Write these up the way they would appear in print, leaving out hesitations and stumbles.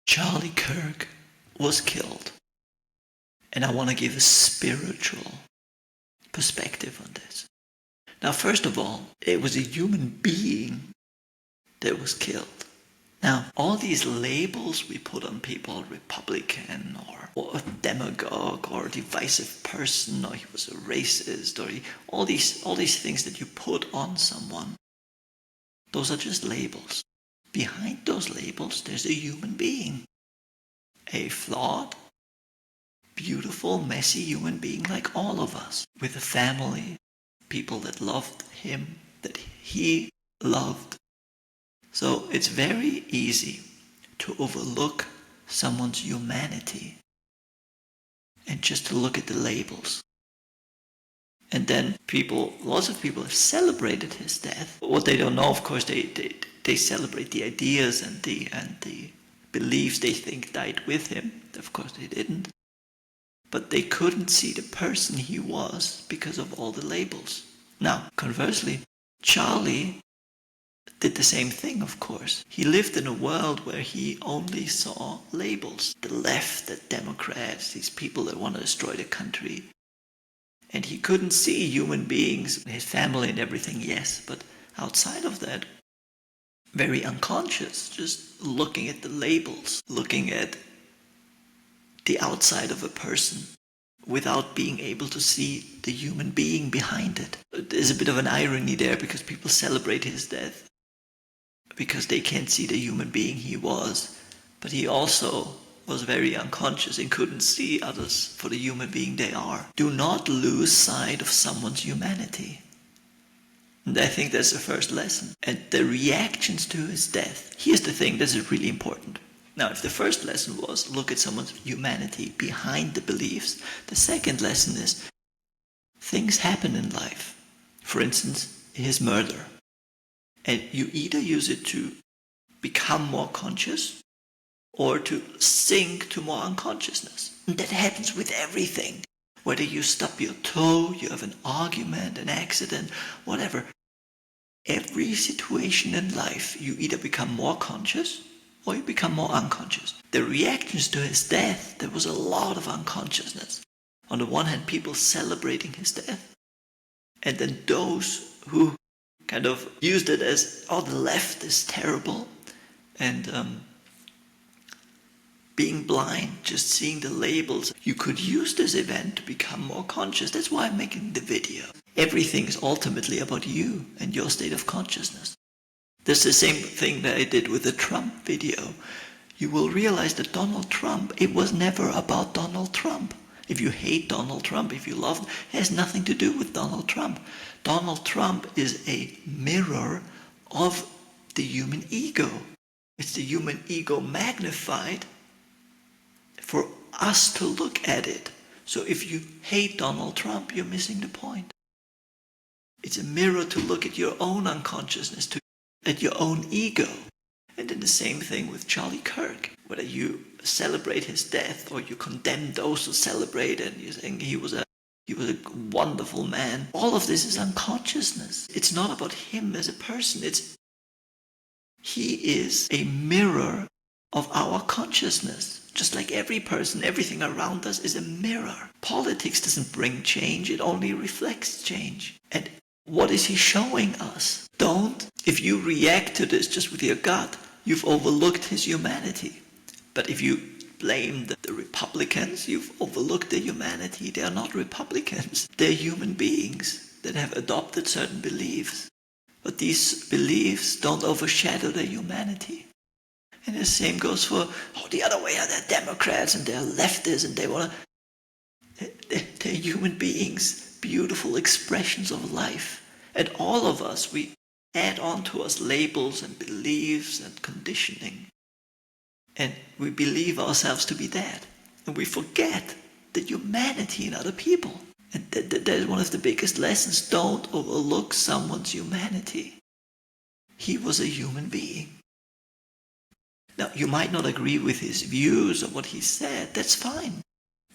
Charlie Kirk was killed. And I want to give a spiritual perspective on this. Now, first of all, it was a human being that was killed. Now, all these labels we put on people, Republican or a demagogue or a divisive person, or he was a racist, or all these things that you put on someone, those are just labels. Behind those labels, there's a human being. A flawed, beautiful, messy human being like all of us, with a family, people that loved him, that he loved. So it's very easy to overlook someone's humanity and just to look at the labels. And then lots of people have celebrated his death. What they don't know, of course, they celebrate the ideas and the beliefs they think died with him. Of course they didn't. But they couldn't see the person he was because of all the labels. Now, conversely, Charlie did the same thing, of course. He lived in a world where he only saw labels. The left, the Democrats, these people that want to destroy the country. And he couldn't see human beings, his family and everything, yes, but outside of that, very unconscious, just looking at the labels, looking at the outside of a person without being able to see the human being behind it. There's a bit of an irony there because people celebrate his death because they can't see the human being he was, but he also was very unconscious and couldn't see others for the human being they are. Do not lose sight of someone's humanity. And I think that's the first lesson. And the reactions to his death, here's the thing, this is really important. Now, if the first lesson was look at someone's humanity behind the beliefs, the second lesson is things happen in life. For instance, his murder. And you either use it to become more conscious or to sink to more unconsciousness. And that happens with everything. Whether you stub your toe, you have an argument, an accident, whatever. Every situation in life, you either become more conscious or you become more unconscious. The reactions to his death, there was a lot of unconsciousness. On the one hand, people celebrating his death. And then those who kind of used it as, oh, the left is terrible. And being blind, just seeing the labels. You could use this event to become more conscious. That's why I'm making the video. Everything is ultimately about you and your state of consciousness. That's the same thing that I did with the Trump video. You will realize that Donald Trump, it was never about Donald Trump. If you hate Donald Trump, if you love him, it has nothing to do with Donald Trump. Donald Trump is a mirror of the human ego. It's the human ego magnified for us to look at it. So if you hate Donald Trump, you're missing the point. It's a mirror to look at your own unconsciousness, at your own ego. And then the same thing with Charlie Kirk. Whether you celebrate his death or you condemn those who celebrate it, you're saying he was a wonderful man. All of this is unconsciousness. It's not about him as a person. He is a mirror of our consciousness. Just like every person, everything around us is a mirror. Politics doesn't bring change, it only reflects change. And what is he showing us? If you react to this just with your gut, you've overlooked his humanity. But if you blame the Republicans, you've overlooked their humanity. They are not Republicans. They're human beings that have adopted certain beliefs. But these beliefs don't overshadow their humanity. And the same goes for, the other way are they're Democrats and they're leftists and they're human beings, beautiful expressions of life. And all of us, we add on to us labels and beliefs and conditioning. And we believe ourselves to be that. And we forget the humanity in other people. And that is one of the biggest lessons. Don't overlook someone's humanity. He was a human being. Now, you might not agree with his views or what he said. That's fine.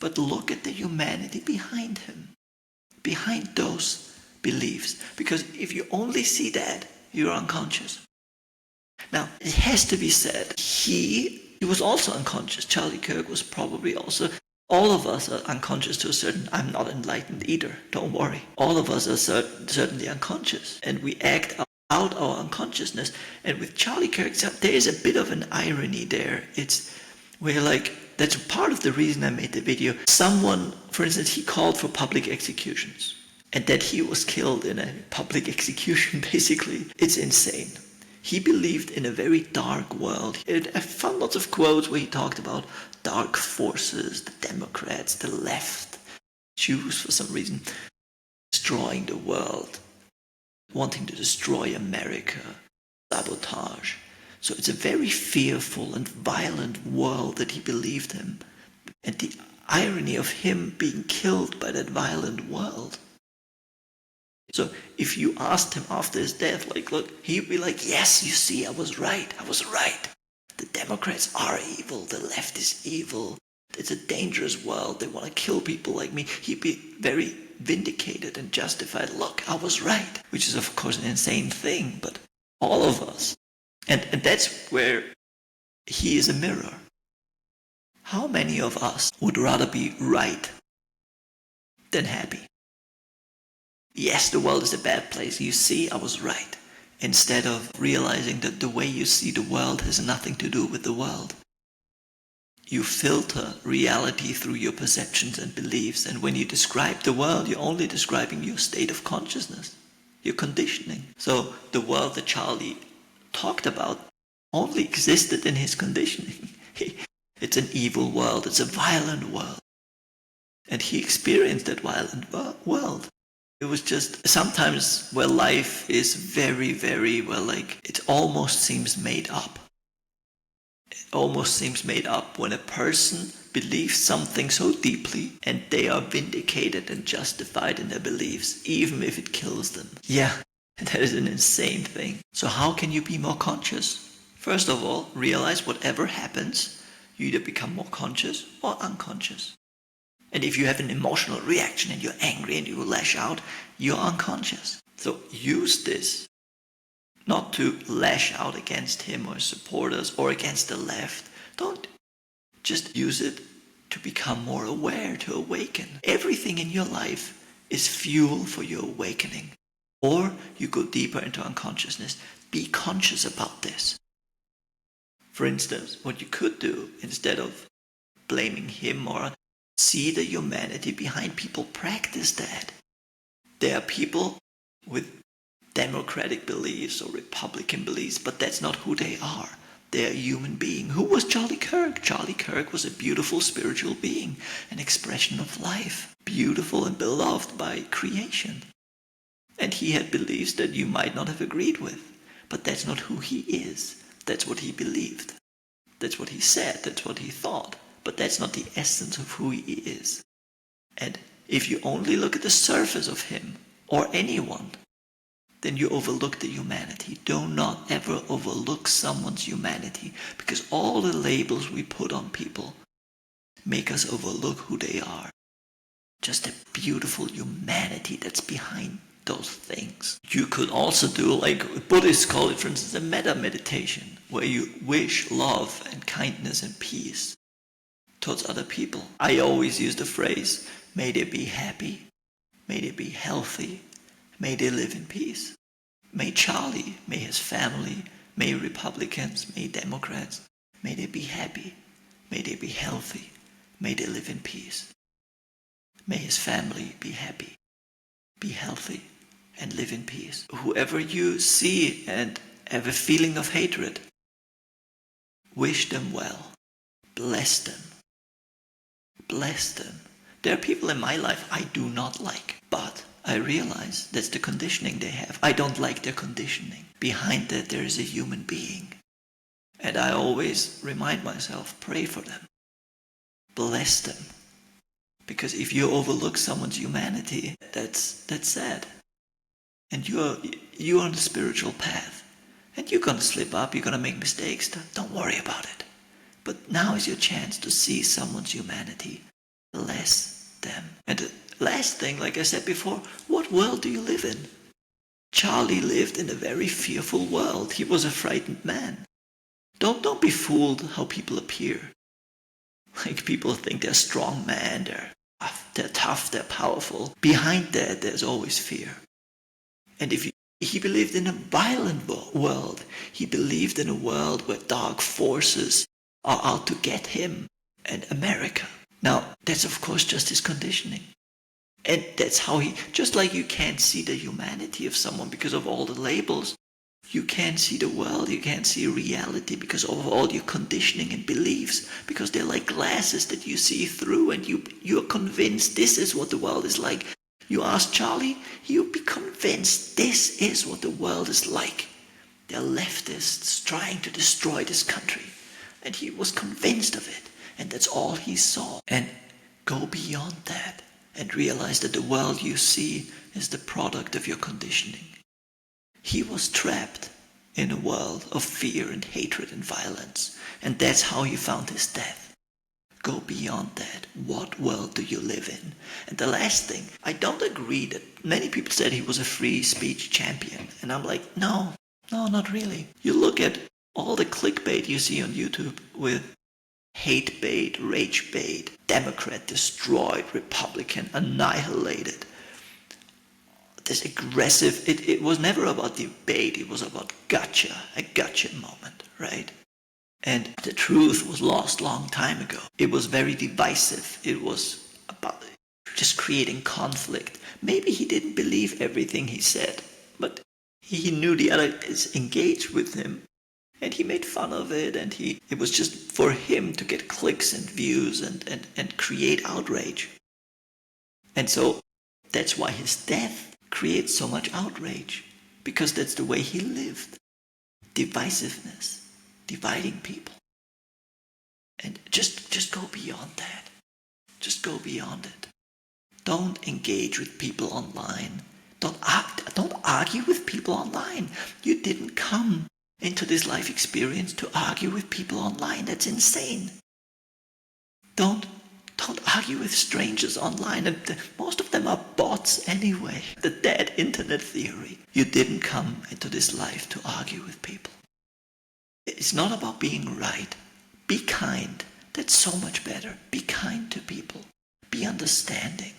But look at the humanity behind him. Behind those beliefs. Because if you only see that, you're unconscious. Now, it has to be said, he He was also unconscious. Charlie Kirk was probably also, all of us are unconscious to a certain, I'm not enlightened either, don't worry. All of us are certainly unconscious, and we act out our unconsciousness. And with Charlie Kirk, there is a bit of an irony there. It's where that's part of the reason I made the video. Someone, for instance, he called for public executions, and that he was killed in a public execution, basically. It's insane. He believed in a very dark world. I found lots of quotes where he talked about dark forces, the Democrats, the left, Jews for some reason, destroying the world, wanting to destroy America, sabotage. So it's a very fearful and violent world that he believed in. And the irony of him being killed by that violent world. So if you asked him after his death, look, he'd be like, yes, you see, I was right. The Democrats are evil, the left is evil. It's a dangerous world, they want to kill people like me. He'd be very vindicated and justified. Look, I was right. Which is of course an insane thing, but all of us. And that's where he is a mirror. How many of us would rather be right than happy? Yes, the world is a bad place. You see, I was right. Instead of realizing that the way you see the world has nothing to do with the world. You filter reality through your perceptions and beliefs, and when you describe the world, you're only describing your state of consciousness, your conditioning. So the world that Charlie talked about only existed in his conditioning. It's an evil world, it's a violent world. And he experienced that violent world. It was just sometimes where life is very, very, it almost seems made up. It almost seems made up when a person believes something so deeply and they are vindicated and justified in their beliefs, even if it kills them. Yeah, that is an insane thing. So how can you be more conscious? First of all, realize whatever happens, you either become more conscious or unconscious. And if you have an emotional reaction and you're angry and you lash out, you're unconscious. So use this not to lash out against him or supporters or against the left. Don't just use it to become more aware, to awaken. Everything in your life is fuel for your awakening. Or you go deeper into unconsciousness. Be conscious about this. For instance, what you could do, instead of blaming him or see the humanity behind people, practice that. There are people with democratic beliefs or Republican beliefs, but that's not who they are. They're a human being. Who was Charlie Kirk? Charlie Kirk was a beautiful spiritual being, an expression of life, beautiful and beloved by creation. And he had beliefs that you might not have agreed with, but that's not who he is. That's what he believed. That's what he said. That's what he thought. But that's not the essence of who he is. And if you only look at the surface of him or anyone, then you overlook the humanity. Do not ever overlook someone's humanity, because all the labels we put on people make us overlook who they are. Just a beautiful humanity that's behind those things. You could also do, like Buddhists call it, for instance, a metta meditation, where you wish love and kindness and peace towards other people. I always use the phrase, may they be happy, may they be healthy, may they live in peace. May Charlie, may his family, may Republicans, may Democrats, may they be happy, may they be healthy, may they live in peace. May his family be happy, be healthy, and live in peace. Whoever you see and have a feeling of hatred, wish them well, bless them. Bless them. There are people in my life I do not like, but I realize that's the conditioning they have. I don't like their conditioning. Behind that there is a human being. And I always remind myself, pray for them. Bless them. Because if you overlook someone's humanity, that's sad. And you're on the spiritual path. And you're going to slip up, you're going to make mistakes. Don't worry about it. But now is your chance to see someone's humanity. Bless them. And the last thing, like I said before, what world do you live in? Charlie lived in a very fearful world. He was a frightened man. Don't be fooled how people appear. Like people think they're strong men, they're tough, they're powerful. Behind that, there's always fear. And he believed in a violent world. He believed in a world where dark forces are out to get him and America. Now, that's of course just his conditioning. And that's how just like you can't see the humanity of someone because of all the labels, you can't see the world, you can't see reality because of all your conditioning and beliefs, because they're like glasses that you see through and you're convinced this is what the world is like. You ask Charlie, he'll be convinced this is what the world is like. They're leftists trying to destroy this country. And he was convinced of it. And that's all he saw. And go beyond that and realize that the world you see is the product of your conditioning. He was trapped in a world of fear and hatred and violence. And that's how he found his death. Go beyond that. What world do you live in? And the last thing, I don't agree that many people said he was a free speech champion. And I'm like, no, not really. You look at all the clickbait you see on YouTube with hate bait, rage bait, Democrat destroyed, Republican annihilated. This aggressive, it was never about debate, it was about a gotcha moment, right? And the truth was lost long time ago. It was very divisive. It was about just creating conflict. Maybe he didn't believe everything he said, but he knew the other is engaged with him. And he made fun of it, and it was just for him to get clicks and views and create outrage. And so that's why his death creates so much outrage, because that's the way he lived. Divisiveness, dividing people. And just go beyond that. Just go beyond it. Don't engage with people online. Don't argue with people online. You didn't come into this life experience to argue with people online. That's insane. Don't argue with strangers online. And most of them are bots anyway. The dead internet theory. You didn't come into this life to argue with people. It's not about being right. Be kind. That's so much better. Be kind to people. Be understanding.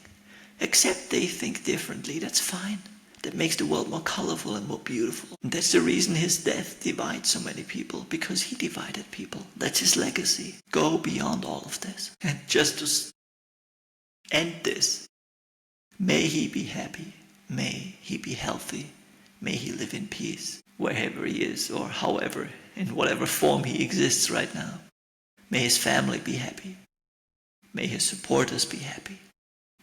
Accept they think differently. That's fine. That makes the world more colorful and more beautiful. And that's the reason his death divides so many people, because he divided people. That's his legacy. Go beyond all of this. And just to end this, may he be happy. May he be healthy. May he live in peace, wherever he is, or however, in whatever form he exists right now. May his family be happy. May his supporters be happy.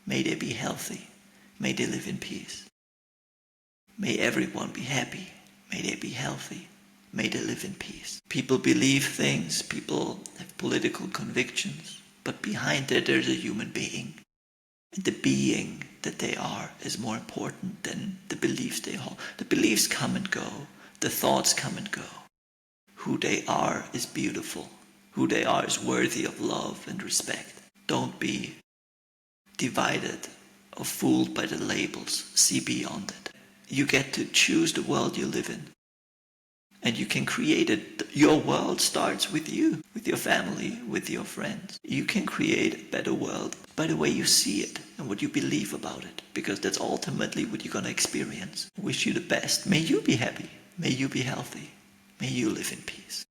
May they be healthy. May they live in peace. May everyone be happy. May they be healthy. May they live in peace. People believe things. People have political convictions. But behind that, there's a human being. And the being that they are is more important than the beliefs they hold. The beliefs come and go. The thoughts come and go. Who they are is beautiful. Who they are is worthy of love and respect. Don't be divided or fooled by the labels. See beyond it. You get to choose the world you live in. And you can create it. Your world starts with you, with your family, with your friends. You can create a better world by the way you see it and what you believe about it, because that's ultimately what you're going to experience. Wish you the best. May you be happy. May you be healthy. May you live in peace.